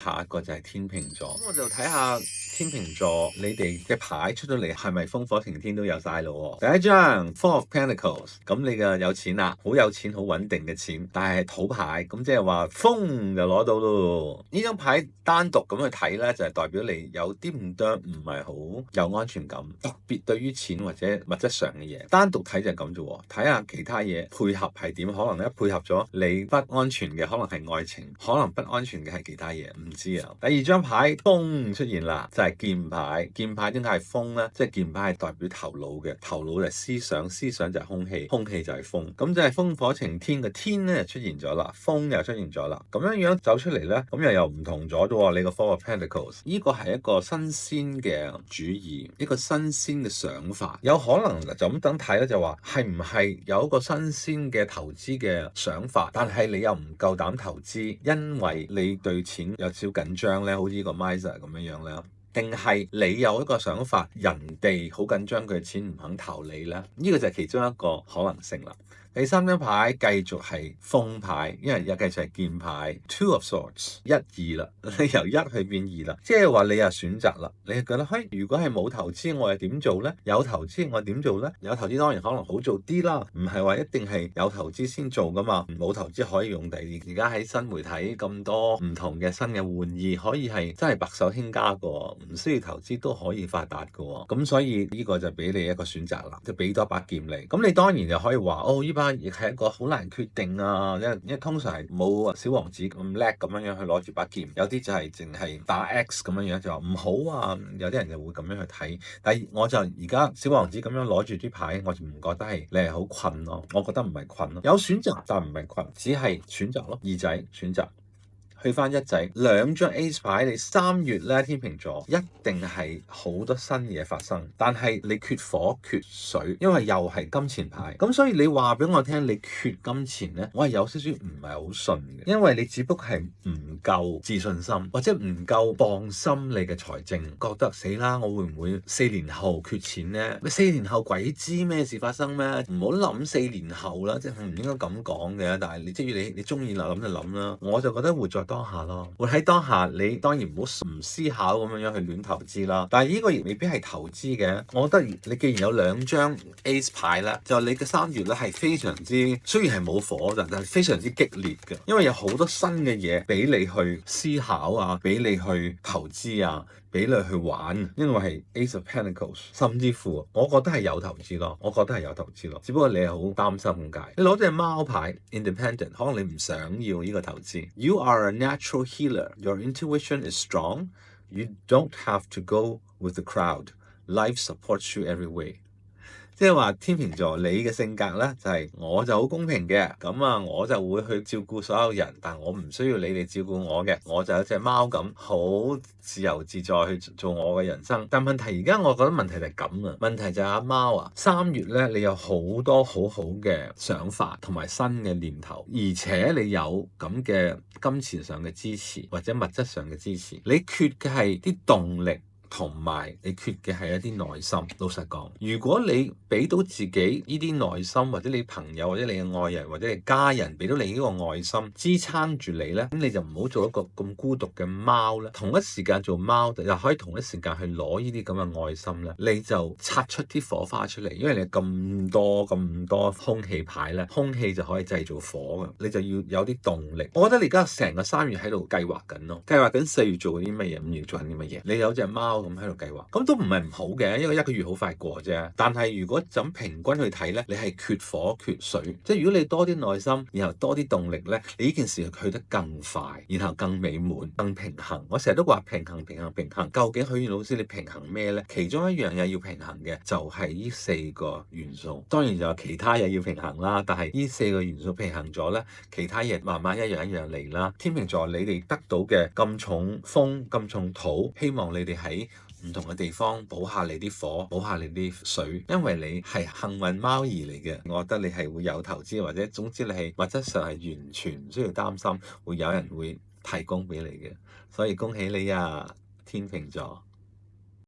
下一個就係天秤座，咁我就睇下天秤座你哋嘅牌出到嚟係咪風火晴天都有晒咯喎。第一張 Four of Pentacles， 咁你嘅有錢啦，好有錢好穩定嘅錢，但係土牌，咁即係話風就攞到咯。呢張牌單獨咁去睇咧，就係代表你有啲唔多唔係好有安全感，特別對於錢或者物質上嘅嘢。單獨睇就係咁啫喎，睇下其他嘢配合係點，可能一配合咗你不安全嘅，可能係愛情，可能不安全嘅係其他嘢。唔知啊。第二張牌風出現啦，就係劍牌。劍牌點解係風咧？即係劍牌係代表頭腦嘅，頭腦就係思想，思想就係空氣，空氣就係風。咁就係風火晴天嘅天咧就出現咗啦，風又出現咗啦。咁樣樣走出嚟咧，咁又唔同咗啫喎。你個 Four of Pentacles 呢個係一個新鮮嘅主意，一個新鮮嘅想法。有可能就咁等睇咧，就話係唔係有一個新鮮嘅投資嘅想法，但係你又唔夠膽投資，因為你對錢有少緊張咧，好似呢個 Miser 咁樣樣咧，定係你有一個想法，人哋好緊張佢嘅錢唔肯投你咧？呢個就係其中一個可能性啦。第三張牌繼續係風牌，因為又繼續係劍牌 ，Two of Swords 1、2啦，你由1去變2啦，即係話你又選擇啦，你係覺得嘿，如果係冇投資我又點做咧？有投資我點做咧？有投資當然可能好做啲啦，唔係話一定係有投資先做噶嘛，冇投資可以用第二。而家喺新媒體咁多唔同嘅新嘅玩意，可以係真係白手興家個，唔需要投資都可以發達個。咁所以呢個就俾你一個選擇啦，就俾多把劍你。咁你當然就可以話哦，呢亦係一個好難決定啊，因為通常係冇小王子咁叻咁樣去攞住把劍，有啲就係淨係打 X 咁樣就話唔好啊，有啲人就會咁樣去睇。但係我就而家小王子咁樣攞住啲牌，我就唔覺得係你係好困咯，我覺得唔係困咯，有選擇但唔係困，只係選擇咯，二仔選擇。去翻一仔，兩張 Ace 牌，你3月咧天秤座一定係好多新嘢發生，但係你缺火缺水，因為又係金錢牌，咁所以你話俾我聽你缺金錢咧，我係有少少唔係好信嘅，因為你只不過係唔夠自信心，或者唔夠放心你嘅財政，覺得死啦，我會唔會4年後缺錢咧？4年後鬼知咩事發生咩？唔好諗4年後啦，即係唔應該咁講嘅，但係即係你中意啦諗就諗啦，我就覺得活在當下咯，活喺當下，你當然唔好唔思考咁樣去亂投資啦。但係呢個亦未必係投資嘅。我覺得你既然有兩張 Ace 牌啦，就你嘅3月咧係非常之，雖然係冇火但係非常之激烈嘅，因為有好多新嘅嘢俾你去思考啊，俾你去投資啊，俾你去玩，因為係 Ace of Pentacles， 甚至乎我覺得係有投資咯，我覺得係有投資咯，只不過你係好擔心咁解。你攞隻貓牌 Independent， 可能你唔想要呢個投資。You are a natural healer. Your intuition is strong. You don't have to go with the crowd. Life supports you every way. 即係話天秤座你嘅性格咧就係我就好公平嘅，咁啊我就會去照顧所有人，但我唔需要你哋照顧我嘅，我就有隻貓咁好自由自在去做我嘅人生。但問題而家我覺得問題就係咁啊，問題就係阿貓啊，3月咧你有好多好好嘅想法同埋新嘅念頭，而且你有咁嘅金錢上嘅支持或者物質上嘅支持，你缺嘅係啲動力。同埋你缺嘅係一啲耐心。老實講，如果你俾到自己呢啲耐心，或者你朋友或者你嘅愛人或者你家人俾到你呢個愛心支撐住你咧，咁你就唔好做一個咁孤獨嘅貓咧。同一時間做貓又可以同一時間去攞呢啲咁嘅愛心咧，你就擦出啲火花出嚟。因為你咁多空氣牌咧，空氣就可以製造火嘅，你就要有啲動力。我覺得你而家成個3月喺度計劃緊咯，計劃緊4月做啲乜嘢，5月做緊啲乜嘢。你有隻貓咁喺度計劃，咁都唔係唔好嘅，因為一個月好快過啫。但係如果就咁平均去睇咧，你係缺火缺水，即係如果你多啲耐心，然後多啲動力咧，你呢件事去得更快，然後更美滿、更平衡。我成日都話平衡。究竟許願老師你平衡咩咧？其中一樣嘢要平衡嘅就係呢4個元素。當然就有其他嘢要平衡啦，但係呢4個元素平衡咗咧，其他嘢慢慢一樣一樣嚟啦。天秤座你哋得到嘅咁重風、咁重土，希望你哋喺唔同嘅地方補下你啲火，補下你啲水，因為你係幸運貓兒嚟嘅，我覺得你係會有投資，或者總之你係物質上係完全唔需要擔心會有人會提供俾你嘅，所以恭喜你啊，天秤座。